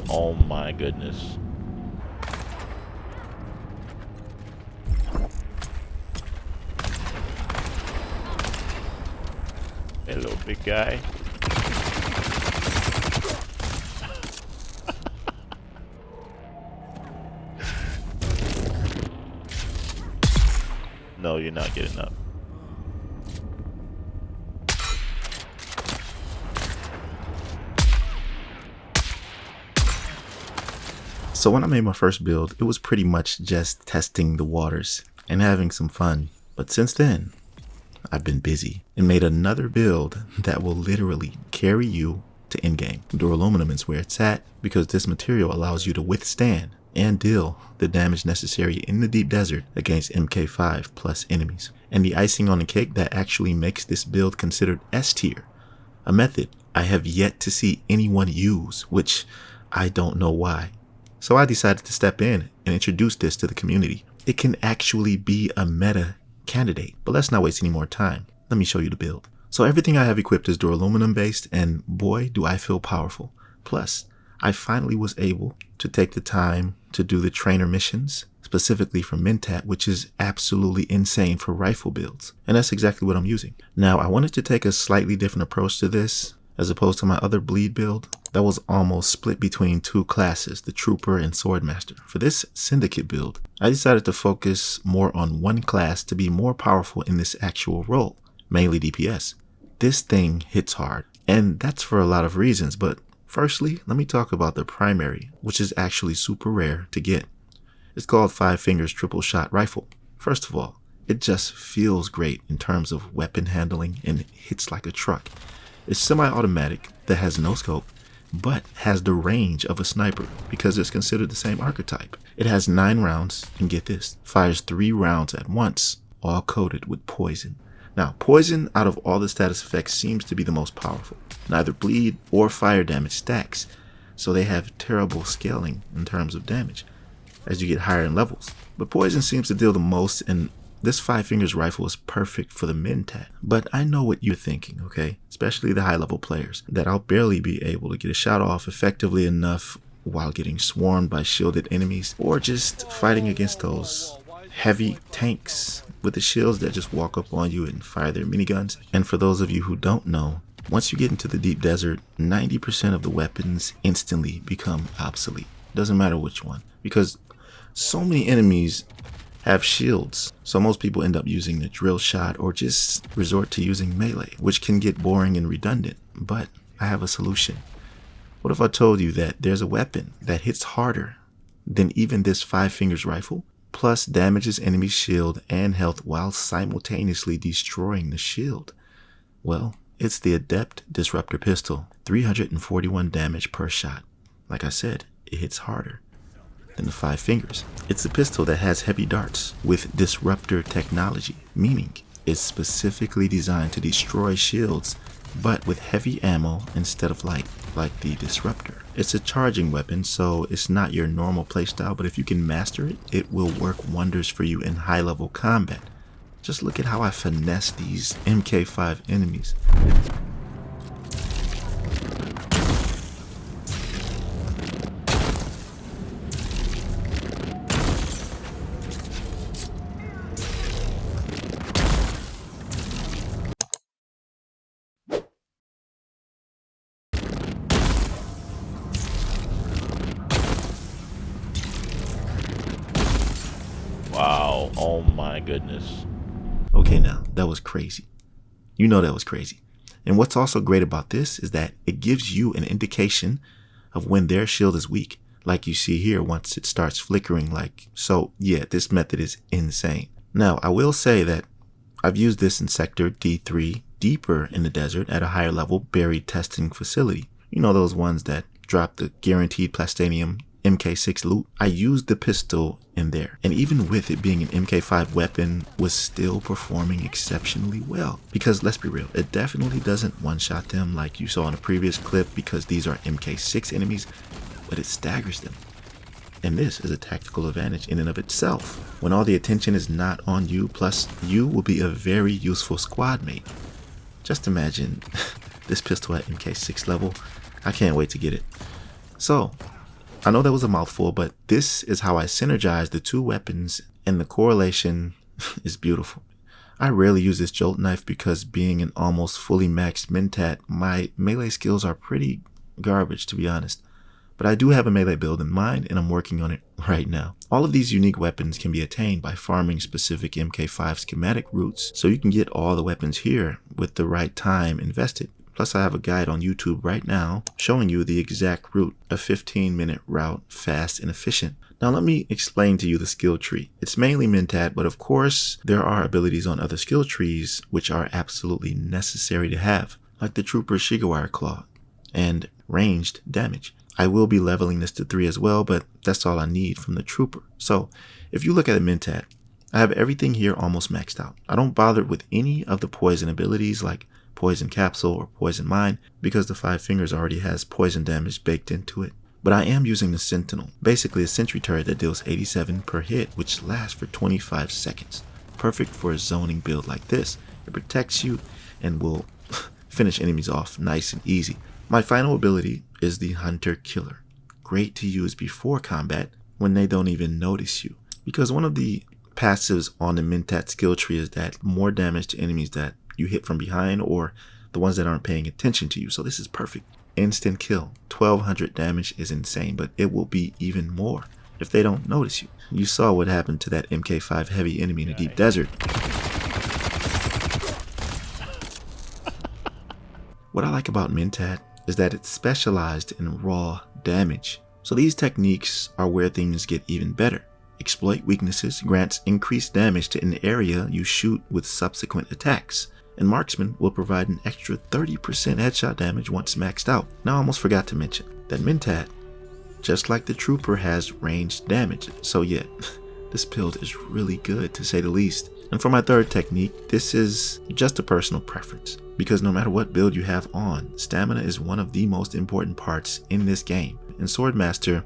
Oh my goodness. Hello, big guy. No, you're not getting up. So when I made my first build, it was pretty much just testing the waters and having some fun. But since then, I've been busy and made another build that will literally carry you to endgame. Duraluminum is where it's at because this material allows you to withstand and deal the damage necessary in the deep desert against MK5 plus enemies. And the icing on the cake that actually makes this build considered S tier, a method I have yet to see anyone use, which I don't know why. So I decided to step in and introduce this to the community. It can actually be a meta candidate, but let's not waste any more time. Let me show you the build. So everything I have equipped is Duraluminum based, and boy do I feel powerful. Plus, I finally was able to take the time to do the trainer missions, specifically for Mentat, which is absolutely insane for rifle builds. And that's exactly what I'm using. Now, I wanted to take a slightly different approach to this, as opposed to my other bleed build that was almost split between two classes, the Trooper and Swordmaster. For this Syndicate build, I decided to focus more on one class to be more powerful in this actual role, mainly DPS. This thing hits hard, and that's for a lot of reasons, but firstly, let me talk about the primary, which is actually super rare to get. It's called 5 Fingers Triple Shot Rifle. First of all, it just feels great in terms of weapon handling and it hits like a truck. It's semi-automatic that has no scope, but has the range of a sniper because it's considered the same archetype. It has 9 rounds, and get this, fires 3 rounds at once, all coated with poison. Now, poison out of all the status effects seems to be the most powerful. Neither bleed or fire damage stacks, so they have terrible scaling in terms of damage as you get higher in levels. But poison seems to deal the most, and this 5 Fingers rifle is perfect for the Mentat. But I know what you're thinking, okay? Especially the high level players, that I'll barely be able to get a shot off effectively enough while getting swarmed by shielded enemies, or just fighting against those heavy tanks with the shields that just walk up on you and fire their miniguns. And for those of you who don't know, once you get into the deep desert, 90% of the weapons instantly become obsolete. Doesn't matter which one, because so many enemies have shields, so most people end up using the drill shot or just resort to using melee, which can get boring and redundant. But I have a solution. What if I told you that there's a weapon that hits harder than even this 5 Fingers rifle, plus damages enemy's shield and health while simultaneously destroying the shield? Well, it's the Adept Disruptor Pistol, 341 damage per shot. Like I said, it hits harder than the 5 Fingers. It's a pistol that has heavy darts with disruptor technology, meaning it's specifically designed to destroy shields, but with heavy ammo instead of light, like the Disruptor. It's a charging weapon, so it's not your normal playstyle, but if you can master it, it will work wonders for you in high level combat. Just look at how I finesse these MK5 enemies. Wow, oh my goodness. Okay, now that was crazy. You know that was crazy. And what's also great about this is that it gives you an indication of when their shield is weak, like you see here once it starts flickering like so. Yeah, this method is insane. Now, I will say that I've used this in Sector D3, deeper in the desert at a higher level buried testing facility. You know, those ones that drop the guaranteed Plastanium MK6 loot. I used the pistol in there, and even with it being an MK5 weapon, was still performing exceptionally well. Because let's be real, it definitely doesn't one-shot them like you saw in a previous clip because these are MK6 enemies, but it staggers them. And this is a tactical advantage in and of itself. When all the attention is not on you, plus you will be a very useful squad mate. Just imagine this pistol at MK6 level. I can't wait to get it. So, I know that was a mouthful, but this is how I synergize the two weapons, and the correlation is beautiful. I rarely use this jolt knife because being an almost fully maxed Mentat, my melee skills are pretty garbage, to be honest. But I do have a melee build in mind, and I'm working on it right now. All of these unique weapons can be attained by farming specific MK5 schematic routes, so you can get all the weapons here with the right time invested. Plus I have a guide on YouTube right now showing you the exact route, a 15-minute route, fast and efficient. Now let me explain to you the skill tree. It's mainly Mentat, but of course there are abilities on other skill trees which are absolutely necessary to have, like the Trooper 𝐒𝐻𝐵 and ranged damage. I will be leveling this to 3 as well, but that's all I need from the Trooper. So if you look at a Mentat, I have everything here almost maxed out. I don't bother with any of the poison abilities like Poison Capsule or Poison Mine because the 5 Fingers already has poison damage baked into it. But I am using the Sentinel, basically a sentry turret that deals 87 per hit, which lasts for 25 seconds. Perfect for a zoning build like this. It protects you and will finish enemies off nice and easy. My final ability is the Hunter Killer. Great to use before combat when they don't even notice you, because one of the passives on the Mentat skill tree is that more damage to enemies that you hit from behind or the ones that aren't paying attention to you. So this is perfect. Instant kill. 1200 damage is insane, but it will be even more if they don't notice you. You saw what happened to that MK5 heavy enemy in the deep desert. What I like about Mentat is that it's specialized in raw damage. So these techniques are where things get even better. Exploit weaknesses grants increased damage to an area you shoot with subsequent attacks. And Marksman will provide an extra 30% headshot damage once maxed out. Now I almost forgot to mention that Mentat, just like the Trooper, has ranged damage. So yeah, this build is really good to say the least. And for my third technique, this is just a personal preference, because no matter what build you have on, stamina is one of the most important parts in this game. And Swordmaster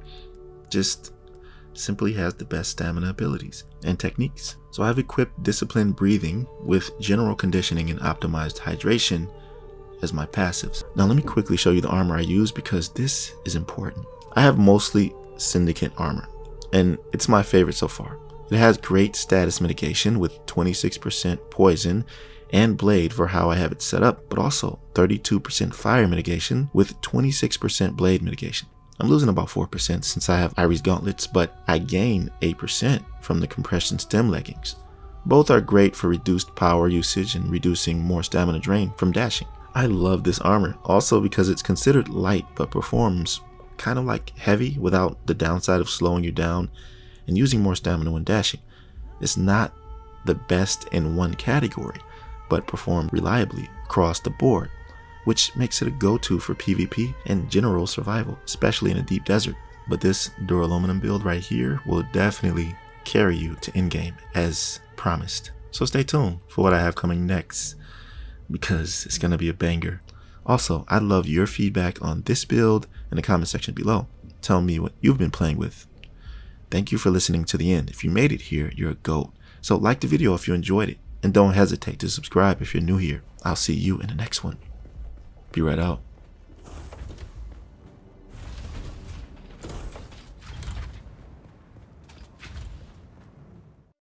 just simply has the best stamina abilities and techniques. So I've equipped disciplined breathing with general conditioning and optimized hydration as my passives. Now let me quickly show you the armor I use because this is important. I have mostly Syndicate armor and it's my favorite so far. It has great status mitigation with 26% poison and blade for how I have it set up, but also 32% fire mitigation with 26% blade mitigation. I'm losing about 4% since I have Iris gauntlets, but I gain 8% from the compression stem leggings. Both are great for reduced power usage and reducing more stamina drain from dashing. I love this armor also because it's considered light but performs kind of like heavy without the downside of slowing you down and using more stamina when dashing. It's not the best in one category, but performed reliably across the board, which makes it a go-to for PvP and general survival, especially in a deep desert. But this Duraluminum build right here will definitely carry you to endgame as promised. So stay tuned for what I have coming next, because it's going to be a banger. Also, I'd love your feedback on this build in the comment section below. Tell me what you've been playing with. Thank you for listening to the end. If you made it here, you're a GOAT. So like the video if you enjoyed it, and don't hesitate to subscribe if you're new here. I'll see you in the next one. Be right out.